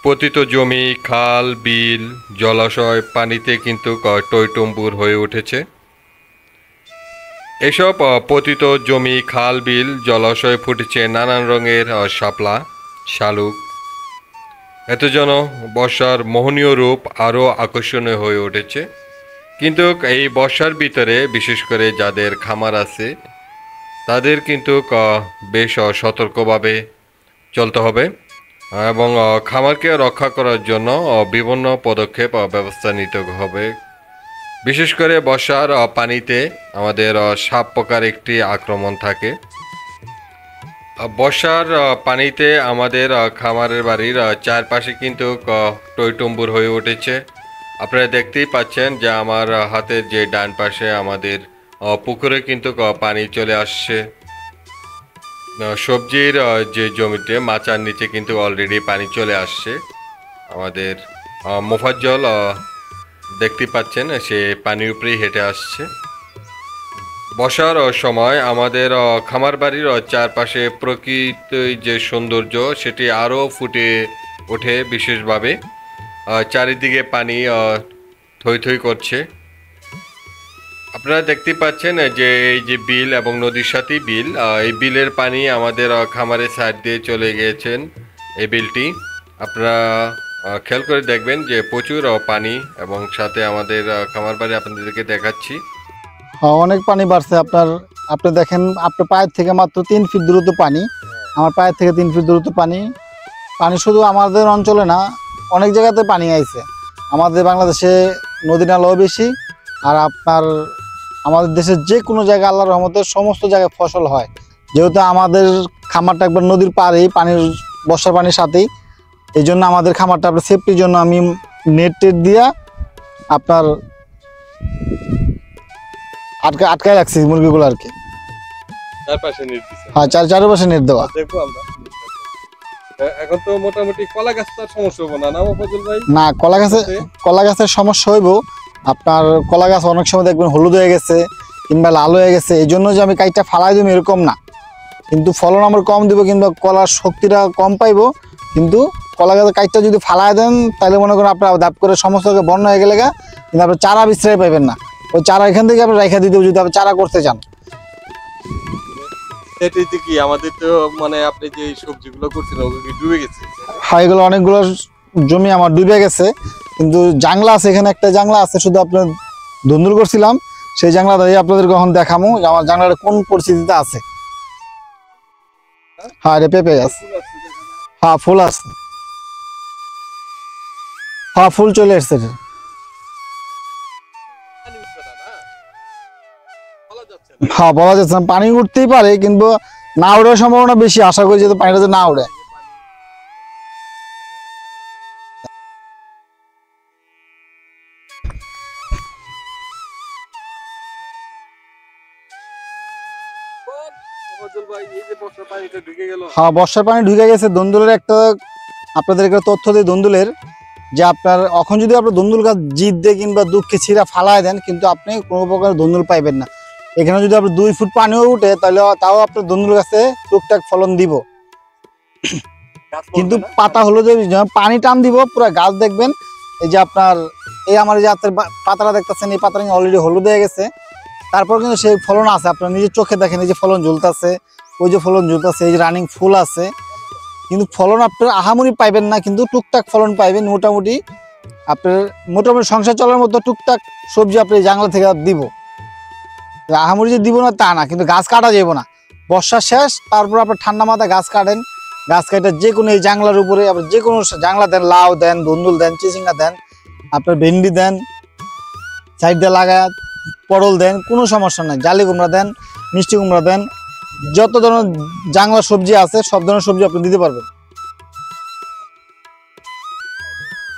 পতিত জমি, খাল, বিল, জলাশয় পানিতে কিন্তু টইটুম্বুর হয়ে উঠেছে। এসব পতিত জমি, খাল, বিল, জলাশয়ে ফুটেছে নানান রঙের শাপলা, শালুক। এত যেন বর্ষার মোহনীয় রূপ আরও আকর্ষণীয় হয়ে উঠেছে। কিন্তু এই বর্ষার ভিতরে বিশেষ করে যাদের খামার আছে তাদের কিন্তু বেশ সতর্কভাবে চলতে হবে এবং খামারকে রক্ষা করার জন্য বিভিন্ন পদক্ষেপ ব্যবস্থা নিতে হবে। বিশেষ করে বর্ষার পানিতে আমাদের সাপ পোকার একটি আক্রমণ থাকে। বর্ষার পানিতে আমাদের খামারের বাড়ির চারপাশে কিন্তু টইটুম্বুর হয়ে উঠেছে। আপনারা দেখতেই পাচ্ছেন যে আমার হাতের যে ডান পাশে আমাদের পুকুরে কিন্তু পানি চলে আসছে। সবজির যে জমিতে মাচার নিচে কিন্তু অলরেডি পানি চলে আসছে। আমাদের মোফাজ্জল দেখতে পাচ্ছেন সে পানির উপরেই হেঁটে আসছে। বর্ষার সময় আমাদের খামার বাড়ির চারপাশে প্রকৃতির যে সৌন্দর্য সেটি আরও ফুটে ওঠে বিশেষভাবে। চারিদিকে পানি থই থই করছে। আপনারা দেখতে পাচ্ছেন যে এই যে বিল এবং নদীর সাথে বিল, এই বিলের পানি আমাদের খামারের সাইড দিয়ে চলে গিয়েছেন। এই বিলটি আপনারা খেয়াল করে দেখবেন যে প্রচুর পানি এবং সাথে আমাদের খামার বাড়ি আপনাদেরকে দেখাচ্ছি। অনেক পানি বাড়ছে। আপনি দেখেন, আপনার পায়ের থেকে মাত্র 3 ফিট দূরত্ব পানি, আমার পায়ের থেকে 3 ফিট দূরত্ব পানি। পানি শুধু আমাদের অঞ্চলে না, অনেক জায়গাতে পানি আইছে। আমাদের বাংলাদেশে নদী নালাও বেশি, আর আমাদের দেশের যে কোনো জায়গায় আল্লাহর রহমতে সমস্ত জায়গায় ফসল হয়। যেহেতু আমাদের খামারটা একবার নদীর পাড়েই, বর্ষার পানির সাথেই, এই জন্য আমাদের খামারটা আপনার সেফটির জন্য আমি নেট দিয়া আপনার আটকায় রাখছি মুরগিগুলো আর কি। হ্যাঁ, চারপাশে নেট দেওয়া। দেখবো আমরা। এখন তো মোটামুটি কলা গাছটার সমস্যা হবে না ফজল ভাই? না, কলা গাছের সমস্যা হইব। আপনার কলা গাছ অনেক সময় দেখবেন হলুদ হয়ে গেছে কিংবা লাল হয়ে গেছে, এই জন্য যে আমি কাইটটা ফালাই দেবো এরকম না, কিন্তু ফলন আমার কম দিব কিংবা কলার শক্তিটা কম পাইব। কিন্তু কলা গাছের কাইটটা যদি ফালাই দেন তাহলে মনে করেন আপনার দাপ করে সমস্ত বন্য হয়ে গেলে কিন্তু আপনার চারা বিশ্রায় পাইবেন না। ওই চারা এখান থেকে আপনি রেখে দিতে যদি আপনি চারা করতে চান। কি আমাদের তো মানে আপনি যে সবজিগুলো করছেন ওগুলো কি ডুবে গেছে? হ্যাঁ, এগুলো অনেকগুলো জমি আমার ডুবে গেছে, কিন্তু জাংলা আছে, এখানে একটা জাংলা আছে, শুধু আপনার ধুন্দুল করছিলাম, সেই জাংলাটা আপনাদের কখন দেখামো যে আমার জাংলাটা কোন পরিস্থিতিতে আছে। হ্যাঁ, রে পেঁপে গাছ। হ্যাঁ, ফুল আছে। হ্যাঁ, ফুল চলে এসছে। হ্যাঁ, বলা যাচ্ছে না, পানি উঠতেই পারে কিন্তু না ওঠার সম্ভাবনা বেশি। আশা করি যে পানিটা না ওঠে। হ্যাঁ, বর্ষার পানি ঢুকে গেছে। দন্দুলের একটা আপনাদের একটা তথ্য দিই দন্দুলের, যে আপনার এখন যদি আপনার দন্দুল গাছ জিদ দিয়ে কিংবা দুঃখে ছিঁড়া ফালায় দেন কিন্তু আপনি কোনো প্রকার দন্দুল পাইবেন না। এখানে যদি আপনার 2 ফুট পানিও উঠে তাহলে তাও আপনার দন্দুল গাছে টুকটাক ফলন দিব, কিন্তু পাতা হলো যে পানি টান দিব পুরো গাছ দেখবেন। এই যে আপনার এই আমার যে হাতের পাতাটা দেখতেছেন, এই পাতাটা অলরেডি হলুদ হয়ে গেছে, তারপর কিন্তু সেই ফলন আছে। আপনার নিজের চোখে দেখেন, এই যে ফলন ঝুলতেছে, ওই যে ফলন ঝুলতেছে, এই যে রানিং ফুল আছে, কিন্তু ফলন আপনার আহামরি পাইবেন না, কিন্তু টুকটাক ফলন পাইবেন। মোটামুটি আপনার সংসার চলার মতো টুকটাক সবজি আপনি জাংলা থেকে দিব। আহামরি যে দিব না তা না, কিন্তু গাছ কাটা যাব না। বর্ষা শেষ, তারপর আপনার ঠান্ডা মাথায় গাছ কাটেন, গাছ কাটা যে কোনো এই জাংলার উপরে আপনার যে কোনো জাংলা দেন, লাউ দেন, ধুন্দুল দেন, চিচিঙ্গা দেন, আপনার ভেন্ডি দেন, সাইড দিয়ে লাগায় পটল দেন, কোনো সমস্যা নাই। জালি কুমড়া দেন, মিষ্টি কুমড়া দেন, যত ধরনের জাংলা সবজি আছে সব ধরনের সবজি আপনি দিতে পারবেন।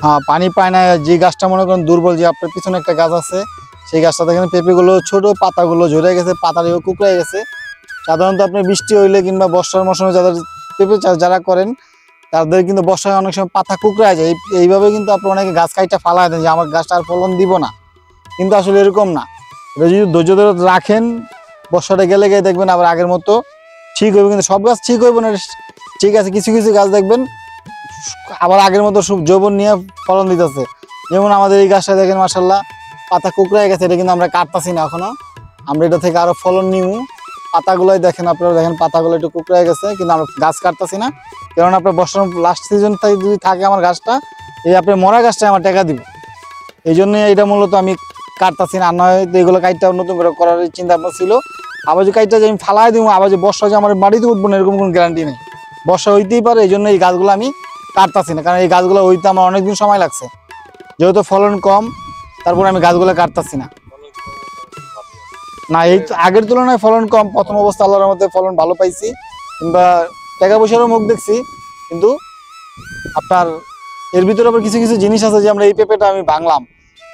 হ্যাঁ, পানি পায় না। যে গাছটা মনে করেন দুর্বল, যে আপনার পিছনে একটা গাছ আছে, সেই গাছটা দেখেন পেঁপেগুলো ছোট, পাতাগুলো ঝরে গেছে, পাতাগুলো কুকড়ে গেছে। সাধারণত আপনার বৃষ্টি হইলে কিংবা বর্ষার মৌসুমে যাদের পেঁপে চাষ যারা করেন তাদের কিন্তু বর্ষায় অনেক সময় পাতা কুকড়ে যায়। এইভাবে কিন্তু আপনি অনেকে গাছ কাইটা ফালা দেন যে আমার গাছটা আর ফলন দিব না, কিন্তু আসলে এরকম না। এটা যদি ধৈর্য ধরে রাখেন, বর্ষাটা গেলে গিয়ে দেখবেন আবার আগের মতো ঠিক হইবে। কিন্তু সব গাছ ঠিক হইব না, ঠিক আছে, কিছু কিছু গাছ দেখবেন আবার আগের মতো সব যৌবন নিয়ে ফলন দিতেছে। যেমন আমাদের এই গাছটা দেখেন মাশাআল্লাহ পাতা কুকড়ায় গেছে, এটা কিন্তু আমরা কাটতাছি না এখনো, আমরা এটা থেকে আরো ফলন নিব। পাতাগুলোই দেখেন, আপনারা দেখেন পাতাগুলো একটু কুকড়ায় গেছে, কিন্তু আমরা গাছ কাটতাছি না, কারণ আপনার বর্ষার লাস্ট সিজন থেকে যদি থাকে আমার গাছটা, এই আপনার মরা গাছটা আমার টাকা দিব, এই জন্য এটা মূলত আমি কাটতাছি না। আর নয় তো এগুলো কাইটটা নতুন করে করার চিন্তা ভাবনা ছিল। আবার যে কাইটটা যে আমি ফালাই দিব, আবার যে বর্ষা যে আমার বাড়িতে উঠবো না এরকম কোনো গ্যারান্টি নেই, বর্ষা হইতেই পারে, এই জন্য এই গাছগুলো আমি কাটতাছি না, কারণ এই গাছগুলো হইতে আমার অনেকদিন সময় লাগছে, যেহেতু ফলন কম, তারপর আমি গাছগুলো কাটতাছি না। না, এই আগের তুলনায় ফলন কম, প্রথম অবস্থা আল্লাহর মধ্যে ফলন ভালো পাইছি, কিংবা টাকা পয়সারও মুখ দেখছি, কিন্তু আপনার এর ভিতরে আবার কিছু কিছু জিনিস আছে যে আমরা এই পেঁপেটা আমি ভাঙলাম,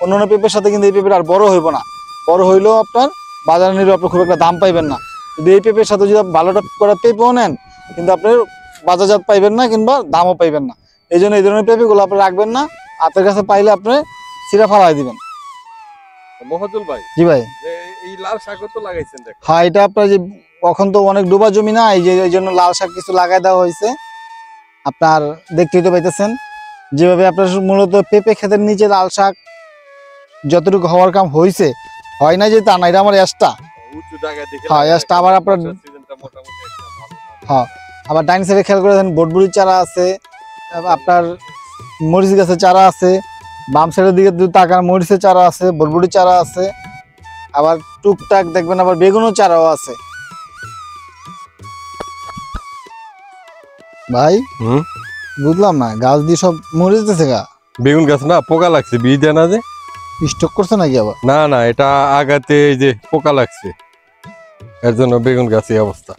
অন্য পেঁপের সাথে কিন্তু এই পেঁপেটা আর বড় হইব না, বড় হইলেও আপনার বাজারে নিলেও আপনার খুব একটা দাম পাইবেন না। যদি এই পেঁপের সাথে যদি ভালোটা করে পেঁপেও নেন, কিন্তু আপনার বাজারজাত পাইবেন না, কিংবা দামও পাইবেন না। এই জন্য এই ধরনের পেঁপেগুলো আপনি রাখবেন না, হাতের কাছে পাইলে আপনি সিরা ফালাই দিবেন। মফাজ্জল ভাই, জি ভাই। এই লাল শাক তো লাগাইছেন দেখো। হ্যাঁ, এটা আপনার যে এখন তো অনেক ডোবা জমি না, এই জন্য লাল শাক কিছু লাগাই দেওয়া হয়েছে। আপনার দেখতেই তো পাইতেছেন যেভাবে আপনার মূলত পেঁপে ক্ষেতের নিচে লাল শাক যতটুকু হওয়ার কাম হয়েছে, হয় না যে তা না, এটা আমার এক্সট্রা। উঁচু জায়গায় দেখে হ্যাঁ, এক্সট্রা। আবার আপনার সিজনটা মোটামুটি একটা ভালো। হ্যাঁ, আবার ডাইন সাইডে খেয়াল করে দেখেন বটবুড়ির চারা আছে, আপনার মরিচ গাছের চারা আছে, বাম সাইডের দিকে দুই তাকান মরিচের চারা আছে, বটবুড়ির চারা আছে, আবার টুকটাক দেখবেন আবার বেগুনের চারাও আছে। ভাই বুঝলাম না, গাছ দিয়ে সব মরে যেতেছে গা। বেগুন গাছ না পোকা লাগছে, বীজ দেনা যে স্টক করছে নাকি আবার? না না, এটা আগাতে এই যে পোকা লাগছে, এর জন্য বেগুন গাছ এই অবস্থা।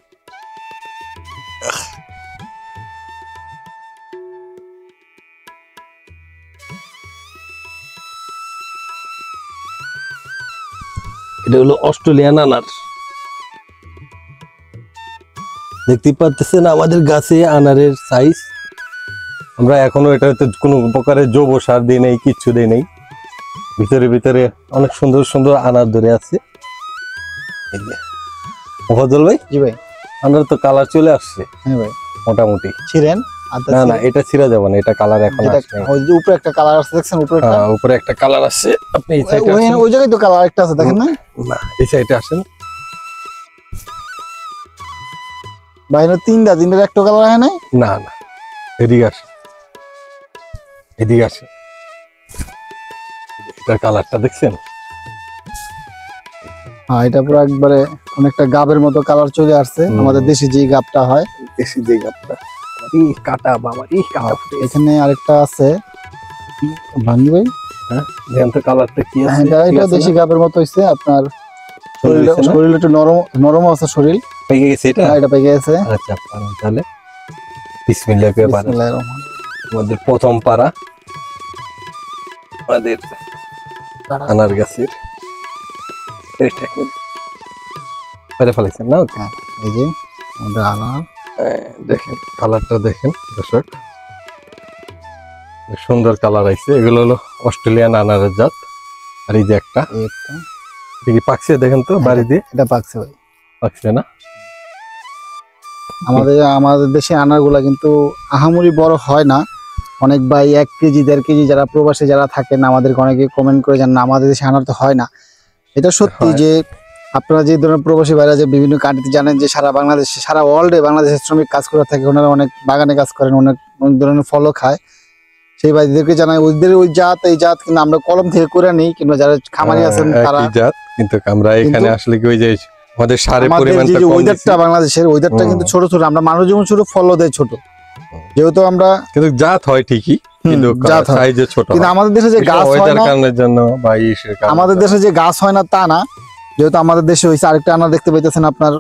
এটা হলো অস্ট্রেলিয়ান আনার, দেখতে পাচ্ছেন আমাদের গাছে আনারের সাইজ। আমরা এখনো এটাতে কোনো প্রকারের জৈব সার দিই নেই, কিচ্ছু দিই নেই, ভিতরে ভিতরে অনেক সুন্দর সুন্দর আনার ধরে আছে। মফাজ্জল ভাই, জি ভাই। আনার তো কালার চলে আসছে হ্যাঁ ভাই, মোটামুটি। ছিলেন না না, এটা ছিঁড়া যাবে না, এটা কালার এখন আসছে। ওই যে উপরে একটা কালার আছে দেখছেন, উপরে একটা, উপরে একটা কালার আসছে। আপনি এই সাইডে আসেন। ওই জায়গায় তো কালার একটা আছে দেখেন না? না, এই সাইডে আসেন। বাইরে তিনটার একটা কালার হয় না? না না, এদিকে আসেন, এদিকে আসেন। এটার কালারটা দেখছেন? হ্যাঁ, এটা পুরো একবারে অনেকটা গাবের মতো কালার চলে আসছে, আমাদের দেশি যে গাবটা হয়, দেশি যে গাবটা। এই কাটা বাবা, এই কাটা ফুটে গেছে। এখানে আরেকটা আছে ভাঙ্গি ভাই। হ্যাঁ, দেখেন তো কালারটা কি আছে। এটা দেশি গাবের মতো হইছে, আপনার শরীর একটু নরম নরম আছে, শরীর পেকে গেছে এটা। এটা পেকে গেছে। আচ্ছা, পারেন তাহলে। বিসমিল্লাহ করে পারেন। বিসমিল্লাহির রহমানির আমাদের প্রথম পারা আমাদের আনার গাছের এটা পেরে ফেলেছেন না? রহিম। এই যে আমাদের আনার, দেখেন কালারটা দেখেন দর্শক, সুন্দর কালার আইছে। এগুলো হলো অস্ট্রেলিয়ান আনারের জাত। আর এই যে একটা, এই একটা দেখি পাকছে, দেখেন তো বাড়ি দিয়ে এটা পাকছে ভাই। পাকছে না? আমাদের দেশে আনারগুলা কিন্তু আহামরি বড় হয় না। অনেক ভাই 1 কেজি 1.5 কেজি যারা প্রবাসী যারা থাকেন আমাদেরকে অনেকে কমেন্ট করে জানেন আমাদের দেশে আনার তো হয় না। এটা সত্যি হয়। যে আপনারা যে ধরনের প্রবাসী ভাইরা যে বিভিন্ন কান্ট্রিতে জানেন যে সারা বাংলাদেশে সারা ওয়ার্ল্ডে বাংলাদেশের শ্রমিক কাজ করে থাকে, ওনারা অনেক বাগানে কাজ করেন, অনেক অনেক ধরনের ফলও খায়। সেই ভাইদেরকে জানাই ওদের ওই জাত এই জাত কিন্তু আমরা কলম থেকে করে নিই, কিংবা যারা খামারি আছেন তারা একই জাত, কিন্তু আমরা এখানে কিন্তু আসলে কি ওই যে আমাদের সারের আমাদের পরিমাণটা যে কম ওয়েদারটা দিছি। বাংলাদেশের ওয়েদারটা কিন্তু ছোট ছোট, আমরা মানুষ যেমন ছোট ফলও দেয় ছোট, যেহেতু আমরা কিন্তু জাত হয় ঠিকই, কিন্তু জাত হয়। সাইজে ছোট কিন্তু হয়। আমাদের দেশে যে এটা গাছ হয় ওয়েদার না, কারণের জন্য বা ইসের কারণে আমাদের দেশে যে গাছ হয় না তা না, যেহেতু আমাদের দেশে হয়েছে। আরেকটা আনার দেখতে পাইতেছেন আপনার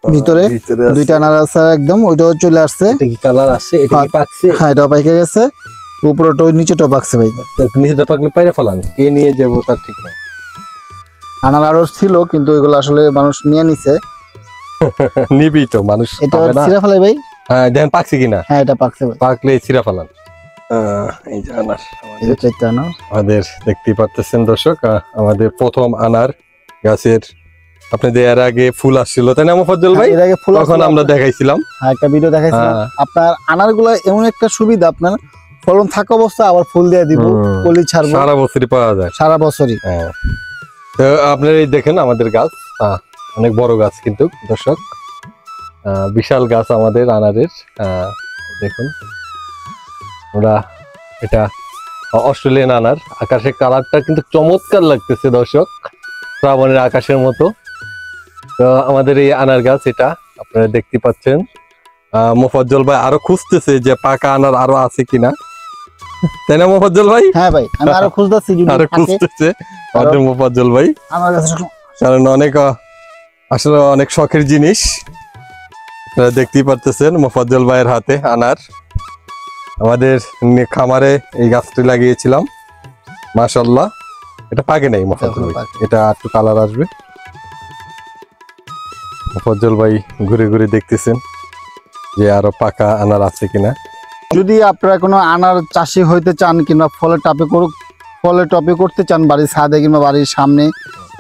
ভিতরে, ভিতরে আছে। দুইটা আনার আছে একদম, ওইটাও চলে আসছে। এটা কি কালার আছে? এটা কি পাকছে? হ্যাঁ, এটাও পাইকে গেছে, উপরেটাও নিচেটাও পাকছে ভাই। নিচেটা পাকলে পাইরে ফেলান, কে নিয়ে যাবো তার ঠিক নাই। আনার আরো ছিল, কিন্তু ওইগুলো আসলে মানুষ নিয়ে নিছে। নিবি তো মানুষ এটা খাবে না। ছিঁড়া ফেলাই ভাই। হ্যাঁ, দেখেন পাকছে কিনা। হ্যাঁ, এটা পাকছে ভাই। পাকলে ছিঁড়া ফেলান। এই যে আনার এই যে চারটা আনার। আমাদের দেখতেই পাচ্ছেন দর্শক, আমাদের প্রথম আনার গাছের আপনাদের এর আগে ফুল আসছিল তাই না মোফাজ্জল ভাই? এর আগে ফুল তখন আসছিল, আমরা দেখাইছিলাম। একটা ভিডিও দেখাইছিলাম। হ্যাঁ। আপনার আনারগুলো এমন একটা সুবিধা, আপনার ফলন থাকা অবস্থা আবার ফুল দিয়ে দিব, কলি ছাড়বো সারা বছরই পাওয়া যায়। সারা বছরই। হ্যাঁ, তো আপনারা এই দেখেন আমাদের গাছ, অনেক বড় গাছ কিন্তু দর্শক, বিশাল গাছ আমাদের আনারের। দেখুন আমরা এটা অস্ট্রেলিয়ান আনার, আকাশের কালারটা কিন্তু চমৎকার লাগতেছে দর্শক, শ্রাবণের আকাশের মতো। তো আমাদের এই আনার গাছ এটা আপনারা দেখতে পাচ্ছেন। মোফাজ্জল ভাই আরো খুঁজতেছে যে পাকা আনার আরো আছে কিনা, তাই না মোফাজ্জল ভাই? হ্যাঁ ভাই, আমি আরো খুঁজতেছি যদি আরো থাকে। খুঁজতেছে আমাদের মোফাজ্জল ভাই, আমার কাছে কারণ অনেক আসলে অনেক শখের জিনিস। আপনারা দেখতেই পারতেছেন মোফাজ্জল ভাইয়ের হাতে আনার। আমাদের খামারে এই গাছটি লাগিয়েছিলাম, মাশাআল্লাহ। এটা পাকে নাই মোফাজ্জল ভাই, এটা একটু কালার আসবে। মোফাজ্জল ভাই ঘুরে ঘুরে দেখতেছেন যে আরো পাকা আনার আছে কিনা। যদি আপনারা কোনো আনার চাষি হইতে চান কিংবা ফলের টপে করতে চান বাড়ির ছাদে কিংবা বাড়ির সামনে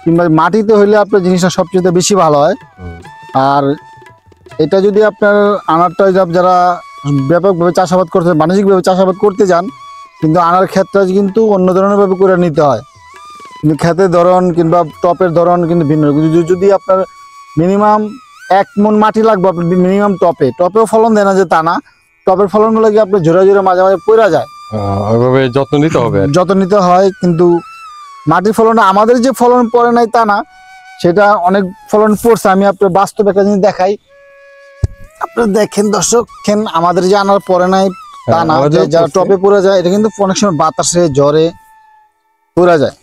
কিংবা মাটিতে হইলে আপনার জিনিসটা সবচেয়ে বেশি ভালো হয়। আর এটা যদি আপনার আনারটা যারা ব্যাপকভাবে চাষাবাদ করতে, বাণিজ্যিকভাবে চাষাবাদ করতে যান, কিন্তু আনার ক্ষেত্রে কিন্তু অন্য ধরনের ভাবে করে নিতে হয়। কিন্তু ক্ষেতের ধরন কিংবা টপের ধরন কিন্তু ভিন্ন। যদি আপনার মিনিমাম 1 মণ মাটি লাগবে, আপনার মিনিমাম টপেও ফলন দেয় না যে তা না, টপের ফলনগুলো কি আপনার ঝোরা ঝোরা মাঝে মাঝে পড়া যায়, ওইভাবে যত্ন নিতে হবে, যত্ন নিতে হয়। কিন্তু মাটির ফলন আমাদের যে ফলন পড়ে নাই তা না, সেটা অনেক ফলন পড়ছে। আমি আপনার বাস্তব একটা জিনিস দেখাই, আপনারা দেখেন দর্শক, আমাদের যে আনার পড়ে নাই তা না, যারা টপে পড়ে যায় এটা কিন্তু অনেক সময় বাতাসে জ্বরে পড়ে যায়।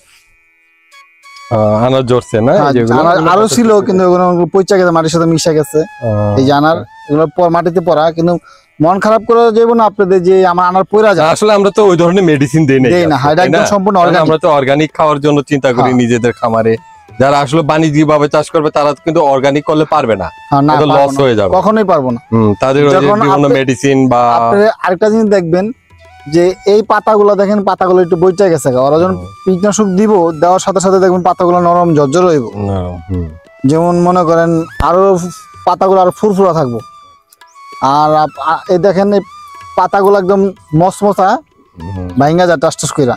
আনার জড়ছে না, আরো ছিল কিন্তু ওগুলো পচা গেছে, মাটির সাথে মিশে গেছে। এই যে আনার এগুলো মাটিতে পড়া, কিন্তু মন খারাপ করে যাবো না আপনাদের যে আমার আনার পড়া যায়। আসলে আমরা তো ওই ধরনের মেডিসিন দেই না, এটা একদম সম্পূর্ণ অর্গানিক। আমরা তো অর্গানিক খাওয়ার জন্য চিন্তা করি নিজেদের খামারে। যারা আসলে বাণিজ্যিক ভাবে চাষ করবে তারা কিন্তু অর্গানিক করলে পারবে না, লস হয়ে যাবে, কখনোই পারবো না। তাদের বিভিন্ন মেডিসিন বা আরেকটা জিনিস দেখবেন যে এই পাতাগুলো দেখেন, পাতাগুলো একটু বইটা গেছে, ওরা যখন কীটনাশক দিব দেওয়ার সাথে সাথে দেখবেন পাতাগুলো নরম ঝরঝর হইব, যেমন মনে করেন আরো পাতাগুলো আরো ফুরফুরা থাকবো। আর এই দেখেন এই পাতাগুলো একদম মসমসা ভাঙ্গা যায় টাস টাস কইরা,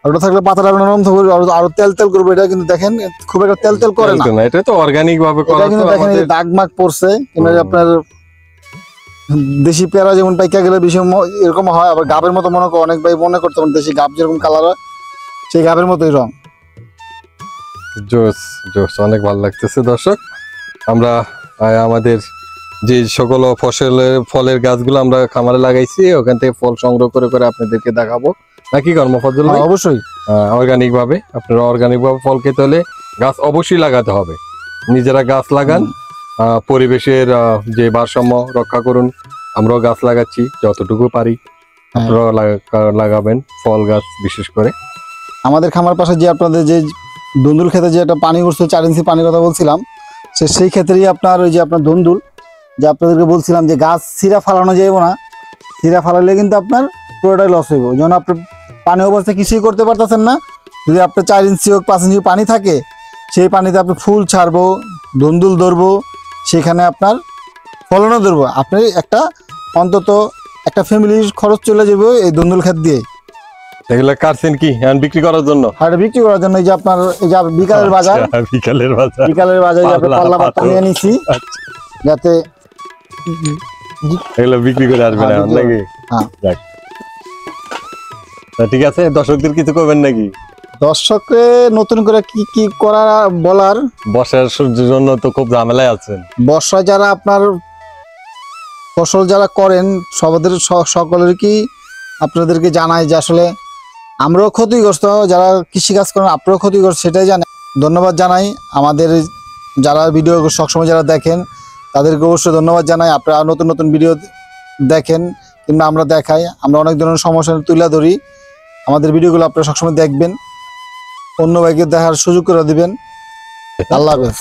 ওটা থাকলে পাতাটা নরম থাকবে, আরো তেল তেল করবে। এটা কিন্তু দেখেন খুব একটা তেল তেল করে না, এটা তো অর্গানিক ভাবে করা। কিন্তু দেখেন দাগ মাগ পড়ছে কিংবা আপনার দেশি পেয়ারা যেমন পাইকা গেলে বেশি এরকম হয়, আবার গাবের মতো মনে করে অনেক ভাই মনে করতে পারেন দেশি গাব যেরকম কালার হয় সেই গাবের মতোই রং। জোস জোস, অনেক ভালো লাগতেছে দর্শক। আমরা আমাদের যে সকল ফলের গাছগুলো আমরা খামারে লাগাইছি ওখান থেকে ফল সংগ্রহ করে করে আপনাদেরকে দেখাবো, নাকি মোফাজ্জল ভাই? অবশ্যই অর্গানিক ভাবে, আপনারা অর্গানিক ভাবে ফল খেতে হলে গাছ অবশ্যই লাগাতে হবে। নিজেরা গাছ লাগান, পরিবেশের যে ভারসাম্য রক্ষা করুন। আমরাও গাছ লাগাচ্ছি যতটুকু পারি, আপনারাও লাগাবেন ফল গাছ বিশেষ করে। আমাদের খামার পাশে যে আপনাদের যে দুন্দুল ক্ষেতে যে একটা পানি উঠছে 4 ইঞ্চি পানির কথা বলছিলাম, সেই ক্ষেত্রেই আপনার ওই যে আপনার দুন্দুল যে আপনাদেরকে বলছিলাম যে গাছ সিরা ফালানো যাইব না, সিরা ফালালে কিন্তু আপনার পুরোটাই লস হইব। যেমন আপনার পানি অবস্থায় কিছুই করতে পারতেছেন না, যদি আপনার 4 ইঞ্চি হোক 5 ইঞ্চি পানি থাকে, সেই পানিতে আপনি ফুল ছাড়বো, দুন্দুল ধরবো, সেখানে আপনার ফলনও ধরবো। আপনি অন্তত একটা ফ্যামিলির খরচ চলে যাবে এই দুন্দুল ক্ষেত দিয়ে। এগুলা কাটছেন কি বিক্রি করার জন্য? আর বিক্রি করার জন্য এই যে আপনার এই যে বিকালের বাজার, বিকালের বাজারে আমরা পাল্লা পাতা নিয়ে নিছি যাতে এগুলো বিক্রি করে আসবে না নাকি? ঠিক আছে, দর্শকদের কিছু করবেন নাকি? দর্শককে নতুন করে কি কি করা বলার, বর্ষার জন্য তো খুব ঝামেলায় আছেন। বর্ষায় যারা আপনার ফসল যারা করেন সকলের কি আপনাদেরকে জানাই যে আসলে আমরাও ক্ষতিগ্রস্ত, যারা কৃষিকাজ করেন আপনারাও ক্ষতিগ্রস্ত, সেটাই জানাই। ধন্যবাদ জানাই আমাদের যারা ভিডিও সবসময় যারা দেখেন তাদেরকে অবশ্যই ধন্যবাদ জানাই। আপনারা নতুন নতুন ভিডিও দেখেন কিংবা আমরা দেখাই, আমরা অনেক ধরনের সমস্যা তুলে ধরি। আমাদের ভিডিওগুলো আপনারা সবসময় দেখবেন, অন্য ভাইকে দেখার সুযোগ করে দিবেন। আল্লাহ হাফেজ।